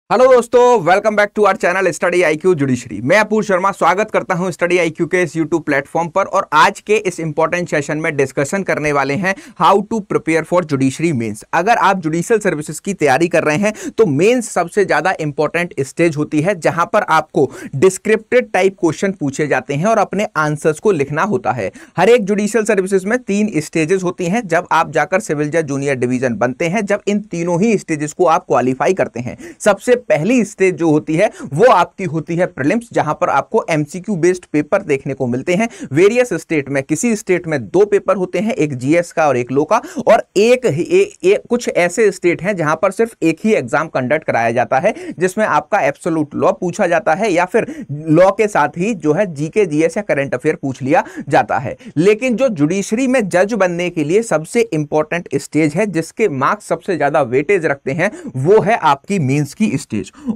Hello दोस्तों, welcome back to our channel Study IQ Judiciary. मैं अपूर्व शर्मा स्वागत करता हूं स्टडी आईक्यू के इस यूट्यूब प्लेटफॉर्म पर। और आज के इस इंपॉर्टेंट सेशन में डिस्कशन करने वाले हैं how to prepare for judiciary mains. अगर आप जुडिशियल सर्विसेज की तैयारी कर रहे हैं तो मेंस सबसे ज्यादा इंपॉर्टेंट स्टेज होती है, जहां पर आपको डिस्क्रिप्टिव टाइप क्वेश्चन पूछे जाते हैं और अपने आंसर्स को लिखना होता है। हर एक जुडिशियल सर्विसेज में 3 स्टेजेस होती हैं जब आप जाकर सिविल जज जूनियर डिवीजन बनते हैं। जब इन तीनों ही स्टेजेस को आप क्वालिफाई करते हैं, सबसे पहली स्टेज जो होती है वो आपकी होती है प्रीलिम्स, जहां पर आपको एमसीक्यू बेस्ड पेपर देखने को मिलते हैं। वेरियस स्टेट में, किसी स्टेट में 2 पेपर होते हैं, एक जीएस का और एक लॉ का। और कुछ ऐसे स्टेट हैं जहां पर सिर्फ एक ही एग्जाम कंडक्ट कराया जाता है, जिसमें आपका एब्सोल्यूट लॉ पूछा जाता है या फिर लॉ के साथ ही जो है जीके जीएस या करंट अफेयर पूछ लिया जाता है। लेकिन जो जुडिशरी में जज बनने के लिए सबसे इंपॉर्टेंट स्टेज है, जिसके मार्क्स सबसे ज्यादा वेटेज रखते हैं, वो है आपकी मेंस की स्टेज।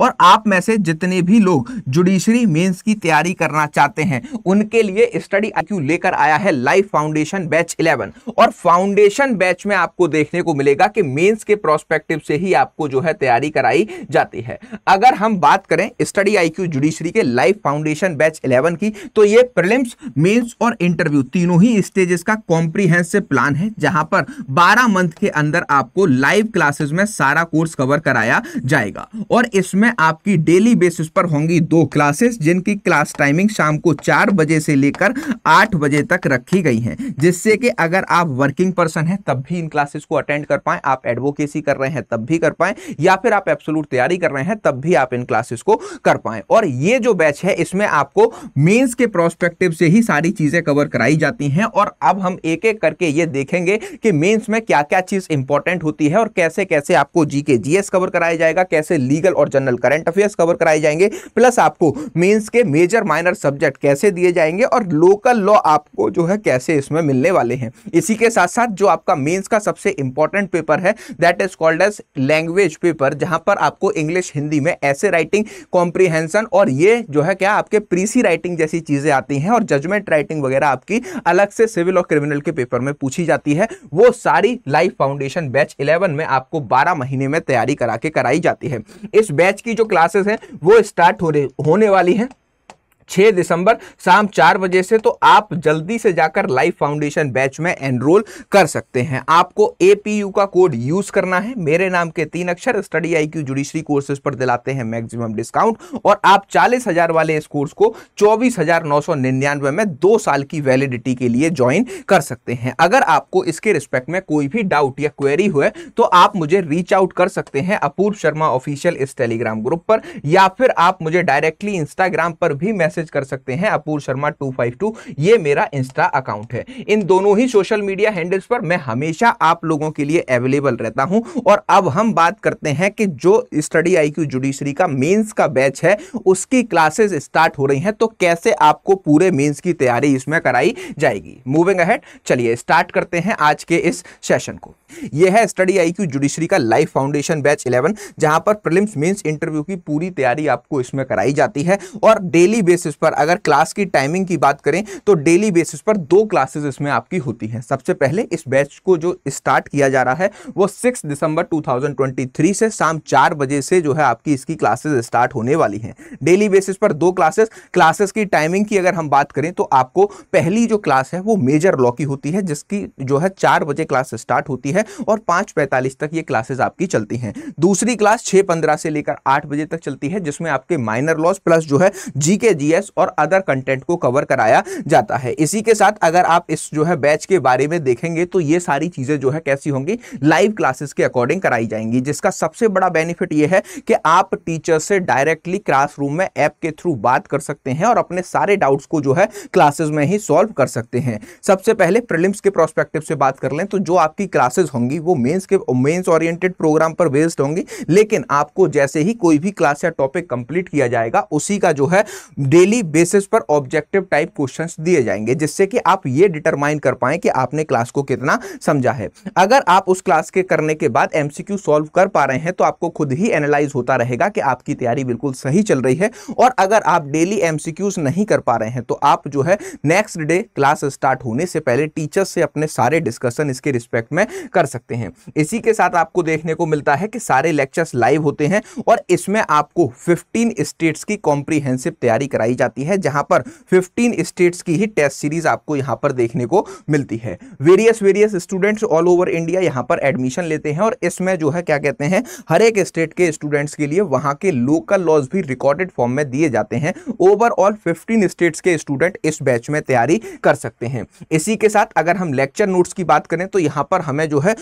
और आप में से जितने भी लोग जुडिशरी मेंस की तैयारी करना चाहते हैं, उनके लिए स्टडी आईक्यू लेकर आया है लाइव फाउंडेशन बैच 11। और फाउंडेशन बैच में आपको देखने को मिलेगा कि मेंस के प्रोस्पेक्टिव से ही आपको जो है तैयारी कराई जाती है। अगर हम बात करें स्टडी आईक्यू जुडिशरी के लाइव फाउंडेशन बैच 11 की, तो ये प्रीलिम्स, मेंस और इंटरव्यू तीनों ही स्टेजेस का कॉम्प्रिहेंसिव प्लान है, जहां पर 12 मंथ के अंदर आपको लाइव क्लासेस में सारा कोर्स कवर कराया जाएगा। और इसमें आपकी डेली बेसिस पर होंगी 2 क्लासेस, जिनकी क्लास टाइमिंग शाम को 4 बजे से लेकर 8 बजे तक रखी गई है, जिससे कि अगर आप वर्किंग पर्सन हैं तब भी इन क्लासेस को अटेंड कर पाएं, आप एडवोकेसी कर रहे हैं तब भी कर पाएं, या फिर आप एब्सोल्यूट तैयारी कर रहे हैं तब भी आप इन क्लासेस को कर पाएं। और ये जो बैच है, इसमें आपको मेंस के प्रोस्पेक्टिव से ही सारी चीजें कवर कराई जाती हैं। और अब हम एक एक करके ये देखेंगे कि मेंस में क्या क्या चीज इंपॉर्टेंट होती है और कैसे कैसे आपको जीके जीएस कवर कराया जाएगा, कैसे लीगल और जनरल करंट अफेयर्स कवर कराए जाएंगे, प्लस आपको मेंस के मेजर माइनर सब्जेक्ट कैसे दिए जाएंगे और लोकल लॉ आपको जो है कैसे इसमें मिलने वाले हैं। इसी के साथ साथ जो आपका मेंस का सबसे इंपॉर्टेंट पेपर है, that is called as language paper, जहां पर आपको इंग्लिश हिंदी में ऐसे राइटिंग, कॉम्प्रिहेंशन और ये जो है क्या आपके प्रीसी राइटिंग जैसी चीजें आती हैं, और जजमेंट राइटिंग वगैरह आपकी अलग से सिविल और क्रिमिनल के पेपर में पूछी जाती है। वो सारी लाइव फाउंडेशन बैच 11 में आपको 12 महीने में तैयारी करा के कराई जाती है। इस बैच की जो क्लासेस हैं वो स्टार्ट होने वाली हैं 6 दिसंबर शाम 4 बजे से। तो आप जल्दी से जाकर लाइव फाउंडेशन बैच में एनरोल कर सकते हैं। आपको एपीयू का कोड यूज करना है, मेरे नाम के 3 अक्षर, स्टडी आईक्यू जुडिशरी कोर्सेज पर दिलाते हैं मैक्सिमम डिस्काउंट। और आप 40,000 वाले इस कोर्स को 24,999 में 2 साल की वैलिडिटी के लिए ज्वाइन कर सकते हैं। अगर आपको इसके रिस्पेक्ट में कोई भी डाउट या क्वेरी हुए तो आप मुझे रीच आउट कर सकते हैं अपूर्व शर्मा ऑफिशियल इस टेलीग्राम ग्रुप पर, या फिर आप मुझे डायरेक्टली इंस्टाग्राम पर भी मैसेज कर सकते हैं। अपूर्व शर्मा 252 ये मेरा इंस्टा अकाउंट है। इन दोनों ही सोशल मीडिया हैंडल्स पर मैं हमेशा आप लोगों के लिए अवेलेबल रहता हूं। और अब हम बात करते हैं कि जो स्टडी आईक्यू जुडिशरी का मेंस का बैच है, उसकी क्लासेस स्टार्ट हो रही हैं, तो कैसे आपको पूरे मेंस की तैयारी इसमें कराई जाएगी। मूविंग अहेड, चलिए स्टार्ट करते हैं आज के इस सेशन को। यह है स्टडी आईक्यू जुडिशरी का लाइव फाउंडेशन बैच 11, जहां पर प्रीलिम्स, मेंस, इंटरव्यू की पूरी तैयारी आपको इसमें कराई जाती है। और डेली बेसिस पर अगर क्लास की टाइमिंग की बात करें तो डेली बेसिस पर 2 क्लासेस इसमें आपकी होती हैं। सबसे पहले इस बैच को जो स्टार्ट किया जा रहा है वो 6 दिसंबर 2023 से शाम 4 बजे से जो है आपकी इसकी क्लासेस स्टार्ट होने वाली हैं। डेली बेसिस पर 2 क्लासेस की टाइमिंग की अगर हम बात करें तो आपको पहली जो क्लास है वो मेजर लॉ की होती है, जिसकी जो है 4 बजे क्लास स्टार्ट होती है और 5:45 तक ये क्लासेस आपकी चलती हैं। दूसरी क्लास 6:15 से लेकर 8 बजे तक चलती है, जिसमें आपके माइनर लॉस प्लस जो है जीके जीएस और अदर कंटेंट को कवर कराया जाता है। इसी के साथ अगर आप इस जो है बैच के बारे में देखेंगे तो ये सारी चीजें जो है कैसी होंगी, लाइव क्लासेस के अकॉर्डिंग कराई जाएंगी, जिसका सबसे बड़ा बेनिफिट ये है कि आप टीचर से डायरेक्टली क्लासरूम में ऐप के थ्रू बात कर सकते हैं और अपने सारे डाउट्स को जो है क्लासेस में ही सॉल्व कर सकते हैं। सबसे पहले प्रीलिम्स के प्रोस्पेक्टिव से बात कर लें तो जो आपकी क्लासेस होंगी वो मेंस ओरिएंटेड प्रोग्राम पर बेस्ड होंगी, लेकिन आपको जैसे ही कोई भी क्लास या टॉपिक कंप्लीट किया जाएगा उसी का जो है डेली बेसिस पर ऑब्जेक्टिव टाइप क्वेश्चंस दिए जाएंगे, जिससे कि आप ये डिटरमाइन कर पाएं कि आपने क्लास को कितना समझा है। अगर आप उस क्लास के करने के बाद एमसीक्यू सॉल्व कर पा रहे हैं तो आपको खुद ही एनालाइज होता रहेगा कि आपकी तैयारी बिल्कुल सही चल रही है। और अगर आप डेली एमसीक्यूज नहीं कर पा रहे हैं तो आप जो है नेक्स्ट डे क्लास स्टार्ट होने से पहले टीचर से अपने सारे डिस्कशन इसके रिस्पेक्ट में कर कर सकते हैं। इसी के साथ आपको देखने को मिलता है कि सारे लेक्चर्स लाइव होते हैं और इसमें आपको 15 स्टेट्स की कॉम्प्रिहेंसिव तैयारी कराई जाती है, जहां पर 15 स्टेट्स की ही टेस्ट सीरीज आपको यहां पर देखने को मिलती है। Various students all over India यहां पर एडमिशन लेते हैं और इसमें जो है क्या कहते हैं, हर एक स्टेट के स्टूडेंट्स के लिए वहां के लोकल लॉज भी रिकॉर्डेड फॉर्म में दिए जाते हैं। ओवरऑल 15 स्टेट्स के स्टूडेंट इस बैच में तैयारी कर सकते हैं। इसी के साथ अगर हम लेक्चर नोट्स की बात करें तो यहां पर हमें जो है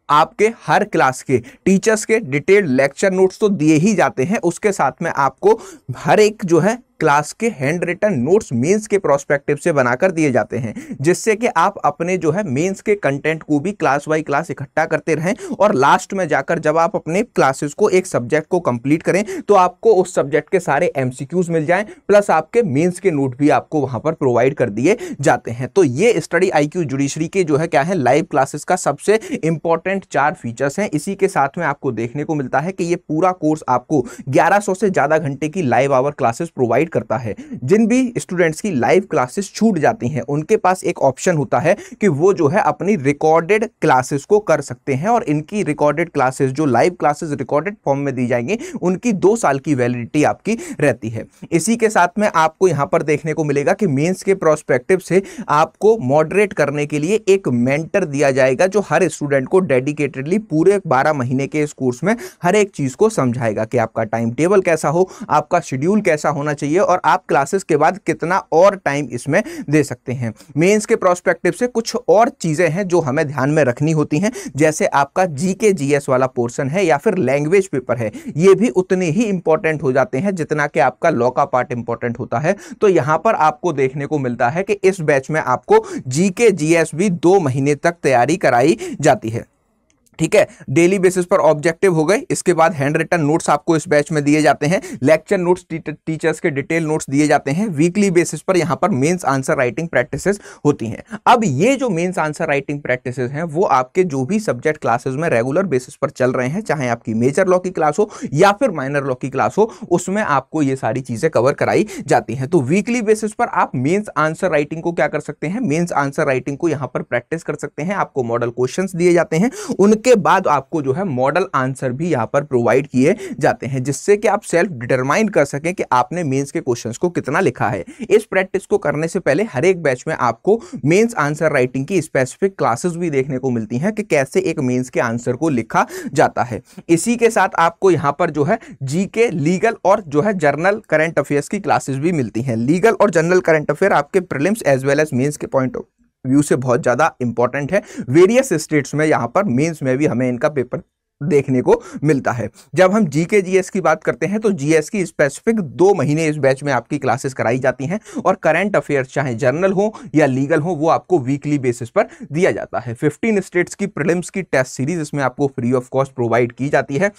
आपके हर क्लास के टीचर्स के डिटेल्ड लेक्चर नोट्स तो दिए ही जाते हैं, उसके साथ में आपको हर एक जो है क्लास के हैंड रिटन नोट्स मेंस के प्रोस्पेक्टिव से बनाकर दिए जाते हैं, जिससे कि आप अपने जो है मेंस के कंटेंट को भी क्लास बाय क्लास इकट्ठा करते रहें और लास्ट में जाकर जब आप अपने क्लासेस को एक सब्जेक्ट को कंप्लीट करें तो आपको उस सब्जेक्ट के सारे एमसीक्यूज मिल जाएं, प्लस आपके मेंस के नोट भी आपको वहां पर प्रोवाइड कर दिए जाते हैं। तो ये स्टडी IQ जुडिशरी के जो है क्या है, लाइव क्लासेस का सबसे इंपॉर्टेंट 4 फीचर्स हैं। इसी के साथ में आपको देखने को मिलता है कि ये पूरा कोर्स आपको 1100 से ज्यादा घंटे की लाइव आवर क्लासेस प्रोवाइड करता है। जिन भी स्टूडेंट्स की लाइव क्लासेस छूट जाती हैं उनके पास एक ऑप्शन होता है कि वो जो है अपनी रिकॉर्डेड क्लासेस को कर सकते हैं और इनकी रिकॉर्डेड क्लासेस जो लाइव क्लासेस रिकॉर्डेड फॉर्म में दी जाएंगी उनकी 2 साल की वैलिडिटी आपकी रहती है। इसी के साथ में आपको यहां पर देखने को मिलेगा कि मेंस के प्रोस्पेक्टिव से आपको मॉडरेट करने के लिए एक मेंटर दिया जाएगा जो हर स्टूडेंट को डेडिकेटेडली पूरे 12 महीने के इस कोर्स में हर एक चीज को समझाएगा कि आपका टाइम टेबल कैसा हो, आपका शेड्यूल कैसा होना चाहिए और आप क्लासेस के बाद कितना और टाइम इसमें दे सकते हैं। मेंस के प्रोस्पेक्टिव से कुछ और चीजें हैं जो हमें ध्यान में रखनी होती हैं, जैसे आपका जीके जीएस वाला पोर्शन है या फिर लैंग्वेज पेपर है, ये भी उतने ही इंपॉर्टेंट हो जाते हैं जितना कि आपका लॉ का पार्ट इंपॉर्टेंट होता है। तो यहां पर आपको देखने को मिलता है कि इस बैच में आपको जीके जीएस भी 2 महीने तक तैयारी कराई जाती है। ठीक है, डेली बेसिस पर ऑब्जेक्टिव हो गए, इसके बाद हैंड रिटन नोट्स आपको इस बैच में दिए जाते हैं, लेक्चर नोट्स टीचर्स के डिटेल नोट्स दिए जाते हैं, वीकली बेसिस पर यहां पर मेंस आंसर राइटिंग प्रैक्टिसेस होती हैं। अब ये जो मेंस आंसर राइटिंग प्रैक्टिसेस हैं वो आपके जो भी सब्जेक्ट क्लासेस में रेगुलर बेसिस पर चल रहे हैं, चाहे आपकी मेजर लॉ की क्लास हो या फिर माइनर लॉ की क्लास हो, उसमें आपको ये सारी चीजें कवर कराई जाती हैं। तो वीकली बेसिस पर आप मेंस आंसर राइटिंग को क्या कर सकते हैं, मेंस आंसर राइटिंग को यहां पर प्रैक्टिस कर सकते हैं। आपको मॉडल क्वेश्चंस दिए जाते हैं, के बाद आपको जो है मॉडल आंसर भी यहां पर प्रोवाइड किए जाते हैं, जिससे कि आप सेल्फ डिटरमाइन कर सकें कि आपने मेंस के क्वेश्चंस को कितना लिखा है। इस प्रैक्टिस को करने से पहले हर एक बैच में आपको मेंस आंसर राइटिंग की स्पेसिफिक क्लासेस भी देखने को मिलती हैं कि कैसे एक मेंस के आंसर को लिखा जाता है। इसी के साथ आपको यहां पर जो है जीके, लीगल और जो है जर्नल करंट अफेयर्स की क्लासेस भी मिलती हैं। लीगल और जनरल करंट अफेयर आपके prelims as well as mains के पॉइंट ऑफ व्यू से बहुत ज्यादा इंपॉर्टेंट है। वेरियस स्टेट्स में यहां पर मेंस में भी हमें इनका पेपर देखने को मिलता है। जब हम जीके जीएस की बात करते हैं तो जीएस की स्पेसिफिक 2 महीने इस बैच में आपकी क्लासेस कराई जाती हैं और करंट अफेयर्स चाहे जर्नल हो या लीगल हो वो आपको वीकली बेसिस पर दिया जाता है। 15 स्टेट्स की प्रीलिम्स की टेस्ट सीरीज इसमें आपको फ्री ऑफ कॉस्ट प्रोवाइड की जाती है।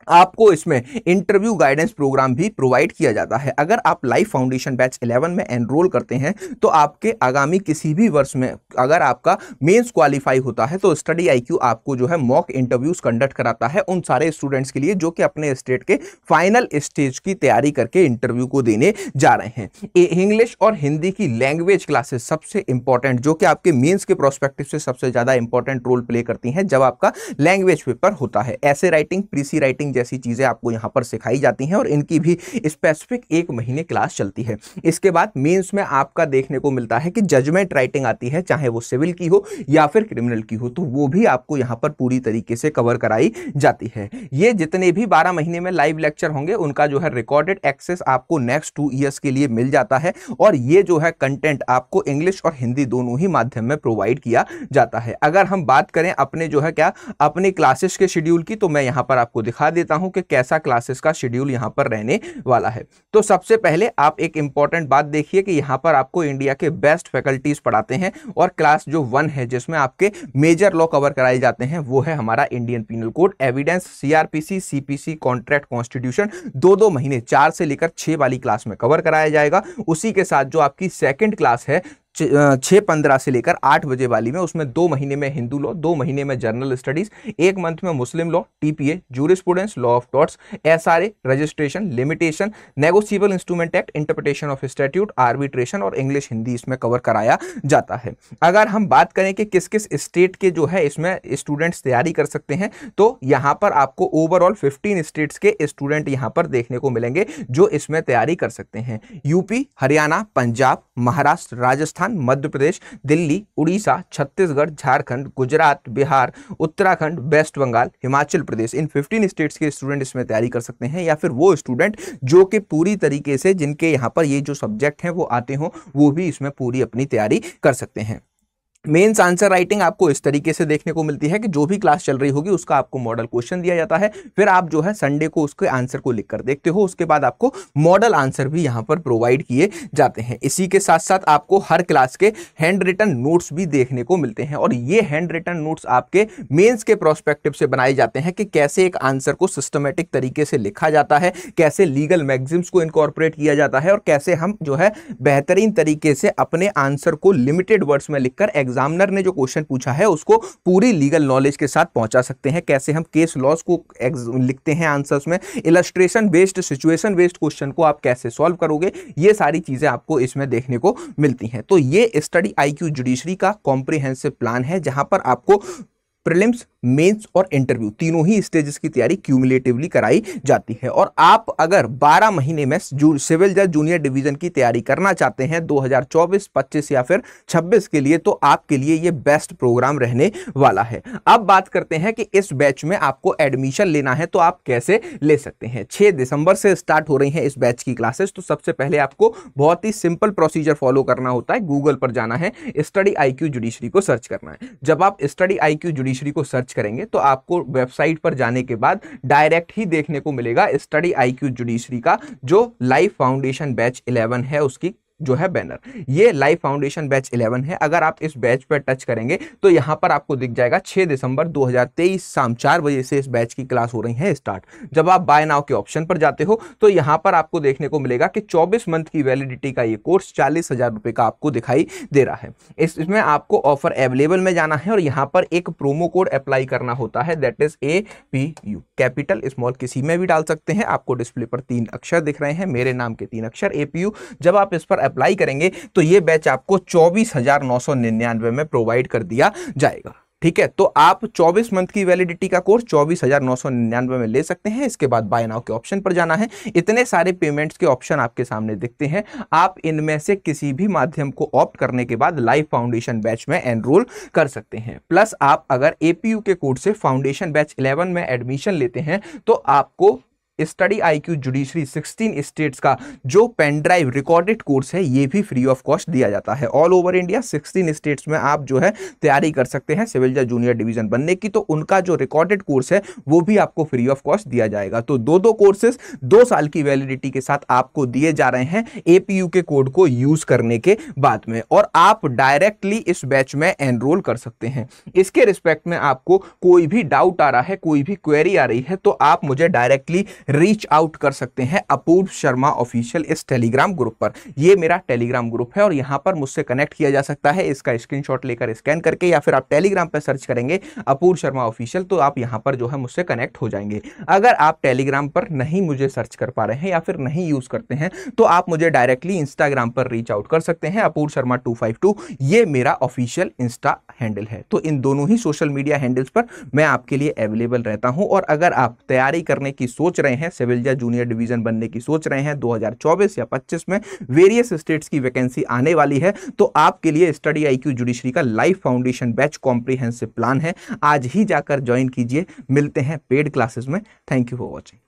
आपको इसमें इंटरव्यू गाइडेंस प्रोग्राम भी प्रोवाइड किया जाता है। अगर आप लाइफ फाउंडेशन बैच 11 में एनरोल करते हैं तो आपके आगामी किसी भी वर्ष में अगर आपका मेंस क्वालिफाई होता है तो स्टडी IQ आपको जो है मॉक इंटरव्यूज कंडक्ट कराता है उन सारे स्टूडेंट्स के लिए जो कि अपने स्टेट के फाइनल स्टेज की तैयारी करके इंटरव्यू को देने जा रहे हैं। इंग्लिश और हिंदी की लैंग्वेज क्लासेस सबसे इंपॉर्टेंट, जो कि आपके मेंस के प्रोस्पेक्टिव से सबसे ज्यादा इंपॉर्टेंट रोल प्ले करती हैं जब आपका लैंग्वेज पेपर होता है। ऐसे राइटिंग, प्रीसी राइटिंग जैसी चीजें आपको यहां पर सिखाई जाती हैं और इनकी भी स्पेसिफिक 1 महीने क्लास चलती है। इसके बाद मेंस में आपका देखने को मिलता है कि जजमेंट राइटिंग आती है, चाहे वो सिविल की हो या फिर क्रिमिनल की हो, तो वो भी आपको यहां पर पूरी तरीके से कवर कराई जाती है। ये जितने भी 12 महीने में लाइव लेक्चर होंगे उनका जो है रिकॉर्डेड एक्सेस आपको नेक्स्ट 2 ईयर्स के लिए मिल जाता है और ये जो है कंटेंट आपको इंग्लिश और हिंदी दोनों ही माध्यम में प्रोवाइड किया जाता है। अगर हम बात करें अपने जो है क्या अपने क्लासेस के शेड्यूल की, तो मैं यहां पर आपको दिखा देता हूं कि कैसा क्लासेस का शेड्यूल यहां पर रहने वाला है। तो सबसे पहले आप एक इंपॉर्टेंट बात देखिए कि यहां पर आपको इंडिया के बेस्ट फैकल्टीज पढ़ाते हैं और क्लास जो 1 है जिसमें आपके मेजर लॉ कवर कराए जाते हैं वो है हमारा Indian penal code, evidence, CrPC, CPC, contract, constitution 2-2 महीने 4 से लेकर 6 वाली क्लास में कवर कराया जाएगा। उसी के साथ जो आपकी सेकंड क्लास है 6:15 से लेकर 8 बजे वाली में, उसमें 2 महीने में हिंदू लॉ, 2 महीने में जनरल स्टडीज, 1 मंथ में मुस्लिम law, TPA, jurisprudence, law of torts, SRA, registration, limitation, negotiable instrument act, interpretation of statute, arbitration और इंग्लिश हिंदी इसमें कवर कराया जाता है। अगर हम बात करें कि किस किस स्टेट के जो है इसमें स्टूडेंट्स तैयारी कर सकते हैं, तो यहां पर आपको ओवरऑल 15 स्टेट्स के स्टूडेंट यहां पर देखने को मिलेंगे जो इसमें तैयारी कर सकते हैं। यूपी, हरियाणा, पंजाब, महाराष्ट्र, राजस्थान, मध्य प्रदेश, दिल्ली, उड़ीसा, छत्तीसगढ़, झारखंड, गुजरात, बिहार, उत्तराखंड, वेस्ट बंगाल, हिमाचल प्रदेश, इन 15 स्टेट्स के स्टूडेंट इसमें तैयारी कर सकते हैं, या फिर वो स्टूडेंट जो कि पूरी तरीके से जिनके यहां पर ये जो सब्जेक्ट हैं वो आते हो, वो भी इसमें पूरी अपनी तैयारी कर सकते हैं। मेंस आंसर राइटिंग आपको इस तरीके से देखने को मिलती है कि जो भी क्लास चल रही होगी उसका आपको मॉडल क्वेश्चन दिया जाता है, फिर आप जो है संडे को उसके आंसर को लिखकर देखते हो, उसके बाद आपको मॉडल आंसर भी यहां पर प्रोवाइड किए जाते हैं। इसी के साथ साथ आपको हर क्लास के हैंड रिटन नोट्स भी देखने को मिलते हैं, और ये हैंड रिटन नोट्स आपके मेंस के प्रोस्पेक्टिव से बनाए जाते हैं कि कैसे एक आंसर को सिस्टमेटिक तरीके से लिखा जाता है, कैसे लीगल मैगजिम्स को इनकॉर्पोरेट किया जाता है, और कैसे हम जो है बेहतरीन तरीके से अपने आंसर को लिमिटेड वर्ड्स में लिखकर एग्जामिनर ने जो क्वेश्चन पूछा है उसको पूरी लीगल नॉलेज के साथ पहुंचा सकते हैं, कैसे हम केस लॉज को लिखते हैं आंसर्स में, illustration based, situation based question को आप कैसे सॉल्व करोगे, ये सारी चीजें आपको इसमें देखने को मिलती हैं। तो ये स्टडी आईक्यू जुडिशरी का कॉम्प्रिहेंसिव प्लान है, जहां पर आपको प्रीलिम्स, मेंस और इंटरव्यू तीनों ही स्टेजेस की तैयारी क्यूमुलेटिवली कराई जाती है। और आप अगर 12 महीने में सिविल जज जूनियर डिवीजन की तैयारी करना चाहते हैं 2024, 25 या फिर 26 के लिए, तो आपके लिए ये बेस्ट प्रोग्राम रहने वाला है। अब बात करते हैं कि इस बैच में आपको एडमिशन लेना है तो आप कैसे ले सकते हैं। 6 दिसंबर से स्टार्ट हो रही हैं इस बैच की क्लासेस। तो सबसे पहले आपको बहुत ही सिंपल प्रोसीजर फॉलो करना होता है, गूगल पर जाना है, स्टडी आईक्यू जुडिशरी को सर्च करना है। जब आप स्टडी आईक्यू जुडिशरी को सर्च करेंगे तो आपको वेबसाइट पर जाने के बाद डायरेक्ट ही देखने को मिलेगा स्टडी आईक्यू जुडिशरी का जो लाइफ फाउंडेशन बैच 11 है उसकी जो है बैनर। ये लाइफ फाउंडेशन बैच 11 है। अगर आप इस बैच पर टच करेंगे तो यहां पर आपको दिख जाएगा 6 दिसंबर 2023 शाम 4 बजे से इस बैच की क्लास हो रही है स्टार्ट। जब आप बाय नाउ के ऑप्शन पर जाते हो तो यहां पर आपको देखने को मिलेगा कि 24 मंथ की वैलिडिटी का ये कोर्स 40,000 रुपए का आपको दिखाई दे रहा है। इसमें आपको ऑफर अवेलेबल में जाना है और यहां पर एक प्रोमो कोड अप्लाई करना होता है, that is APU। Capital small किसी में भी डाल सकते हैं। आपको डिस्प्ले पर 3 अक्षर दिख रहे हैं, मेरे नाम के 3 अक्षर APU। जब आप इस पर अप्लाई करेंगे तो ये बैच आपको 24,999 में प्रोवाइड कर दिया जाएगा। ठीक है, तो आप 24 मंथ की वैलिडिटी का कोर्स 24,999 में ले सकते हैं। इसके बाद बाय नाउ के ऑप्शन पर जाना है। इतने सारे पेमेंट्स के ऑप्शन आपके सामने दिखते हैं, आप इनमें से किसी भी माध्यम को ऑप्ट करने के बाद लाइफ फाउंडेशन बैच में एनरोल कर सकते हैं। प्लस आप अगर APU के कोड से फाउंडेशन बैच 11 में एडमिशन लेते हैं तो आपको स्टडी आईक्यू जुडिशरी 16 स्टेट्स का जो पेन ड्राइव रिकॉर्डेड कोर्स है ये भी फ्री ऑफ कॉस्ट दिया जाता है। ऑल ओवर इंडिया 16 स्टेट्स में आप जो है तैयारी कर सकते हैं सिविल जज जूनियर डिवीजन बनने की, तो उनका जो रिकॉर्डेड कोर्स है वो भी आपको फ्री ऑफ कॉस्ट दिया जाएगा। तो दो कोर्सेज 2 साल की वैलिडिटी के साथ आपको दिए जा रहे हैं APU के कोड को यूज करने के बाद में, और आप डायरेक्टली इस बैच में एनरोल कर सकते हैं। इसके रिस्पेक्ट में आपको कोई भी डाउट आ रहा है, कोई भी क्वेरी आ रही है, तो आप मुझे डायरेक्टली रीच आउट कर सकते हैं अपूर्व शर्मा ऑफिशियल इस टेलीग्राम ग्रुप पर। ये मेरा टेलीग्राम ग्रुप है और यहां पर मुझसे कनेक्ट किया जा सकता है। इसका स्क्रीनशॉट लेकर स्कैन करके, या फिर आप टेलीग्राम पर सर्च करेंगे अपूर्व शर्मा ऑफिशियल, तो आप यहां पर जो है मुझसे कनेक्ट हो जाएंगे। अगर आप टेलीग्राम पर नहीं मुझे सर्च कर पा रहे हैं या फिर नहीं यूज करते हैं तो आप मुझे डायरेक्टली इंस्टाग्राम पर रीच आउट कर सकते हैं, अपूर्व शर्मा 252, ये मेरा ऑफिशियल इंस्टा हैंडल है। तो इन दोनों ही सोशल मीडिया हैंडल्स पर मैं आपके लिए अवेलेबल रहता हूं। और अगर आप तैयारी करने की सोच रहे हैं, सिविल जज जूनियर डिवीजन बनने की सोच रहे हैं 2024 या 25 में, वेरियस स्टेट्स की वैकेंसी आने वाली है, तो आपके लिए स्टडी आईक्यू जुडिशरी का life foundation batch comprehensive plan है। आज ही जाकर ज्वाइन कीजिए। मिलते हैं पेड क्लासेस में। Thank you for watching.